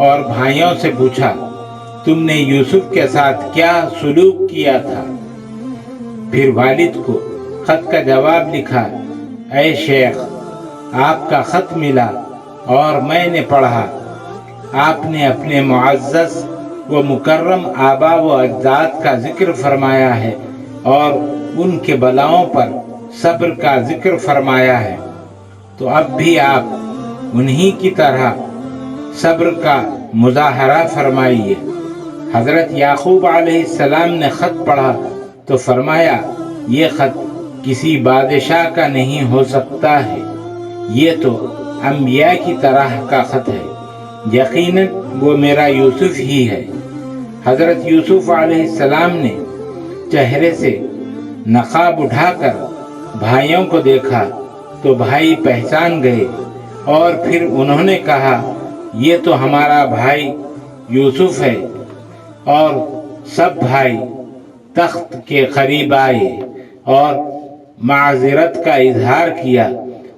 اور بھائیوں سے پوچھا تم نے یوسف کے ساتھ کیا سلوک کیا تھا؟ پھر والد کو خط کا جواب لکھا، اے شیخ، آپ کا خط ملا اور میں نے پڑھا، آپ نے اپنے معزز و مکرم آبا و اجداد کا ذکر فرمایا ہے اور ان کے بلاؤں پر صبر کا ذکر فرمایا ہے، تو اب بھی آپ انہی کی طرح صبر کا مظاہرہ فرمائیے۔ حضرت یعقوب علیہ السلام نے خط پڑھا تو فرمایا یہ خط کسی بادشاہ کا نہیں ہو سکتا ہے، یہ تو انبیاء کی طرح کا خط ہے، یقیناً وہ میرا یوسف ہی ہے۔ حضرت یوسف علیہ السلام نے چہرے سے نقاب اٹھا کر بھائیوں کو دیکھا تو بھائی پہچان گئے اور پھر انہوں نے کہا یہ تو ہمارا بھائی یوسف ہے، اور سب بھائی تخت کے قریب آئے اور معذرت کا اظہار کیا۔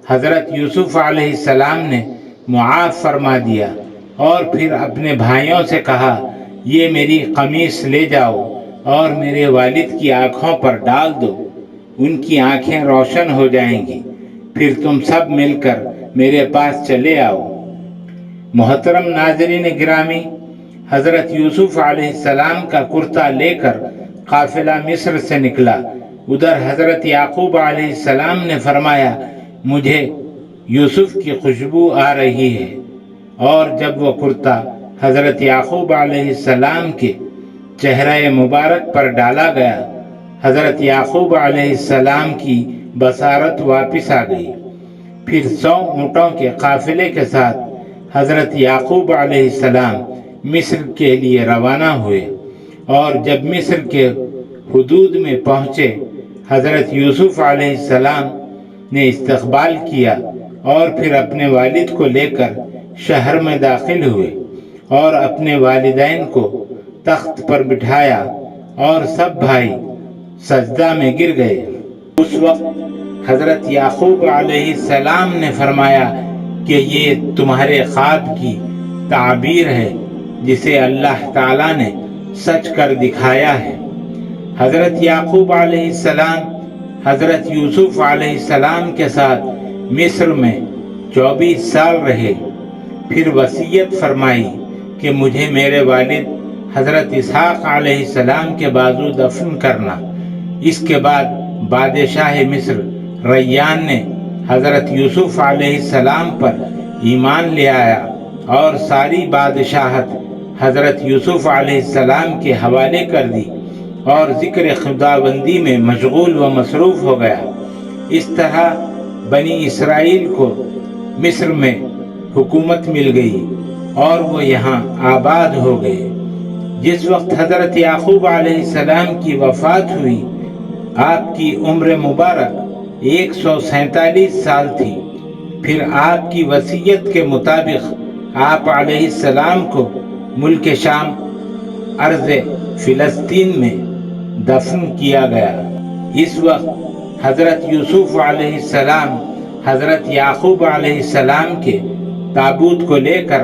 حضرت یوسف علیہ السلام نے معاف فرما دیا اور پھر اپنے بھائیوں سے کہا یہ میری قمیص لے جاؤ اور میرے والد کی آنکھوں پر ڈال دو، ان کی آنکھیں روشن ہو جائیں گی، پھر تم سب مل کر میرے پاس چلے آؤ۔ محترم ناظرین گرامی، حضرت یوسف علیہ السلام کا کرتا لے کر قافلہ مصر سے نکلا۔ ادھر حضرت یعقوب علیہ السلام نے فرمایا مجھے یوسف کی خوشبو آ رہی ہے، اور جب وہ کرتا حضرت یعقوب علیہ السلام کے چہرہ مبارک پر ڈالا گیا، حضرت یعقوب علیہ السلام کی بصارت واپس آ گئی۔ پھر 100 اونٹوں کے قافلے کے ساتھ حضرت یعقوب علیہ السلام مصر کے لیے روانہ ہوئے، اور جب مصر کے حدود میں پہنچے، حضرت یوسف علیہ السلام نے استقبال کیا اور پھر اپنے والد کو لے کر شہر میں داخل ہوئے اور اپنے والدین کو تخت پر بٹھایا اور سب بھائی سجدہ میں گر گئے۔ اس وقت حضرت یعقوب علیہ السلام نے فرمایا کہ یہ تمہارے خواب کی تعبیر ہے جسے اللہ تعالیٰ نے سچ کر دکھایا ہے۔ حضرت یعقوب علیہ السلام حضرت یوسف علیہ السلام کے ساتھ مصر میں 24 سال رہے، پھر وصیت فرمائی کہ مجھے میرے والد حضرت اسحاق علیہ السلام کے بازو دفن کرنا۔ اس کے بعد بادشاہ مصر ریان نے حضرت یوسف علیہ السلام پر ایمان لے آیا اور ساری بادشاہت حضرت یوسف علیہ السلام کے حوالے کر دی اور ذکر خداوندی میں مشغول و مصروف ہو گیا۔ اس طرح بنی اسرائیل کو مصر میں حکومت مل گئی اور وہ یہاں آباد ہو گئے۔ جس وقت حضرت یعقوب علیہ السلام کی وفات ہوئی، آپ کی عمر مبارک 147 سال تھی۔ پھر آپ کی وصیت کے مطابق آپ علیہ السلام کو ملک شام ارض فلسطین میں دفن کیا گیا۔ اس وقت حضرت یوسف علیہ السلام حضرت یعقوب علیہ السلام کے تابوت کو لے کر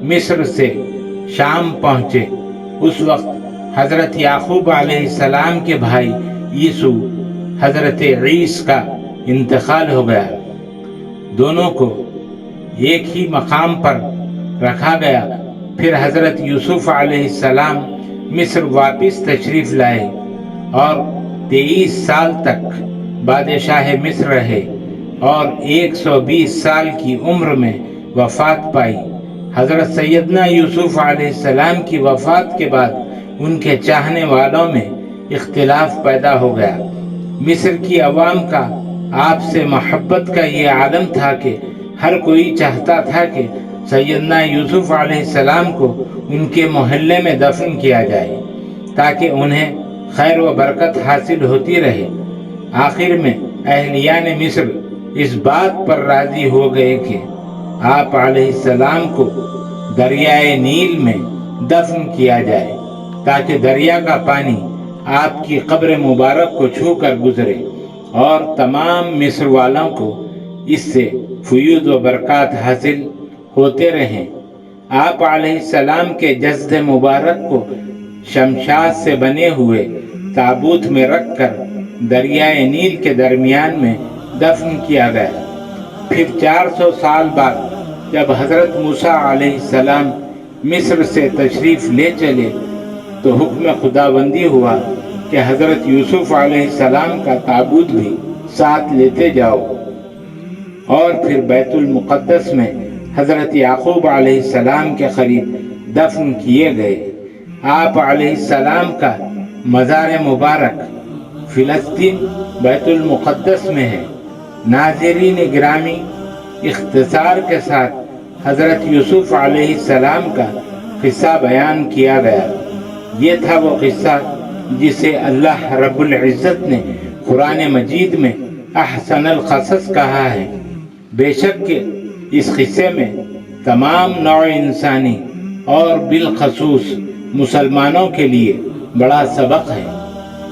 مصر سے شام پہنچے۔ اس وقت حضرت یعقوب علیہ السلام کے بھائی یسوع حضرت عیسی کا انتقال ہو گیا۔ دونوں کو ایک ہی مقام پر رکھا گیا۔ پھر حضرت یوسف علیہ السلام مصر واپس تشریف لائے اور 23 سال تک بادشاہ مصر رہے اور 120 سال کی عمر میں وفات پائی۔ حضرت سیدنا یوسف علیہ السلام کی وفات کے بعد ان کے چاہنے والوں میں اختلاف پیدا ہو گیا۔ مصر کی عوام کا آپ سے محبت کا یہ عالم تھا کہ ہر کوئی چاہتا تھا کہ سیدنا یوسف علیہ السلام کو ان کے محلے میں دفن کیا جائے تاکہ انہیں خیر و برکت حاصل ہوتی رہے۔ آخر میں اہلیان مصر اس بات پر راضی ہو گئے کہ آپ علیہ السلام کو دریائے نیل میں دفن کیا جائے تاکہ دریا کا پانی آپ کی قبر مبارک کو چھو کر گزرے اور تمام مصر والوں کو اس سے فیوض و برکات حاصل ہوتے رہیں۔ آپ علیہ السلام کے جسد مبارک کو شمشاد سے بنے ہوئے تابوت میں رکھ کر دریائے نیل کے درمیان میں دفن کیا گیا۔ پھر 400 سال بعد جب حضرت موسیٰ علیہ السلام مصر سے تشریف لے چلے تو حکم خداوندی ہوا کہ حضرت یوسف علیہ السلام کا تابوت بھی ساتھ لیتے جاؤ، اور پھر بیت المقدس میں حضرت یعقوب علیہ السلام کے قریب دفن کیے گئے۔ آپ علیہ السلام کا مزار مبارک فلسطین بیت المقدس میں ہے۔ ناظرین گرامی، اختصار کے ساتھ حضرت یوسف علیہ السلام کا قصہ بیان کیا گیا۔ یہ تھا وہ قصہ جسے اللہ رب العزت نے قرآن مجید میں احسن القصص کہا ہے۔ بے شک کہ اس قصے میں تمام نوع انسانی اور بالخصوص مسلمانوں کے لیے بڑا سبق ہے۔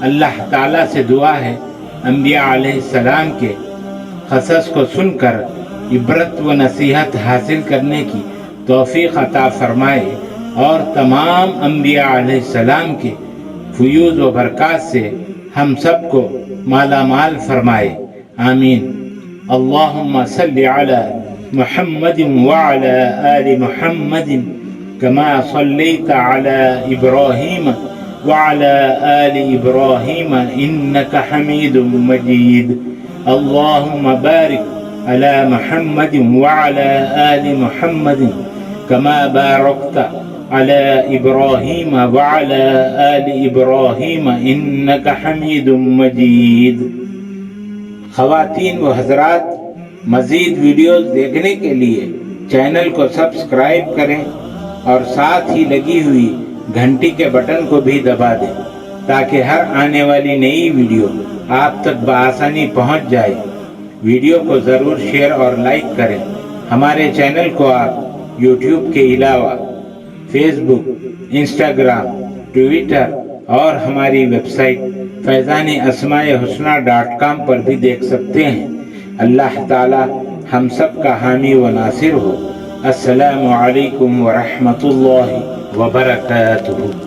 اللہ تعالیٰ سے دعا ہے انبیاء علیہ السلام کے قصص کو سن کر عبرت و نصیحت حاصل کرنے کی توفیق عطا فرمائے اور تمام انبیاء علیہ السلام کے فیوز و برکات سے ہم سب کو مالا مال فرمائے، آمین۔ اللہم صلی علی محمد وعلی آل محمد کما صلیت علی ابراہیم وعلی آل ابراہیم انک حمید مجید۔ اللہم بارک علی محمد وعلی آل محمد کما بارکت علی ابراہیم وعلی آل ابراہیم انک حمید مجید۔ خواتین و حضرات، مزید ویڈیوز دیکھنے کے لیے چینل کو سبسکرائب کریں اور ساتھ ہی لگی ہوئی گھنٹی کے بٹن کو بھی دبا دیں تاکہ ہر آنے والی نئی ویڈیو آپ تک بآسانی پہنچ جائے۔ ویڈیو کو ضرور شیئر اور لائک کریں۔ ہمارے چینل کو آپ یوٹیوب کے علاوہ فیس بک، انسٹاگرام، ٹویٹر اور ہماری ویب سائٹ فیضاناسماء-الحسنی.com پر بھی دیکھ سکتے ہیں۔ اللہ تعالی ہم سب کا حامی و ناصر ہو۔ السلام علیکم ورحمۃ اللہ وبرکاتہ۔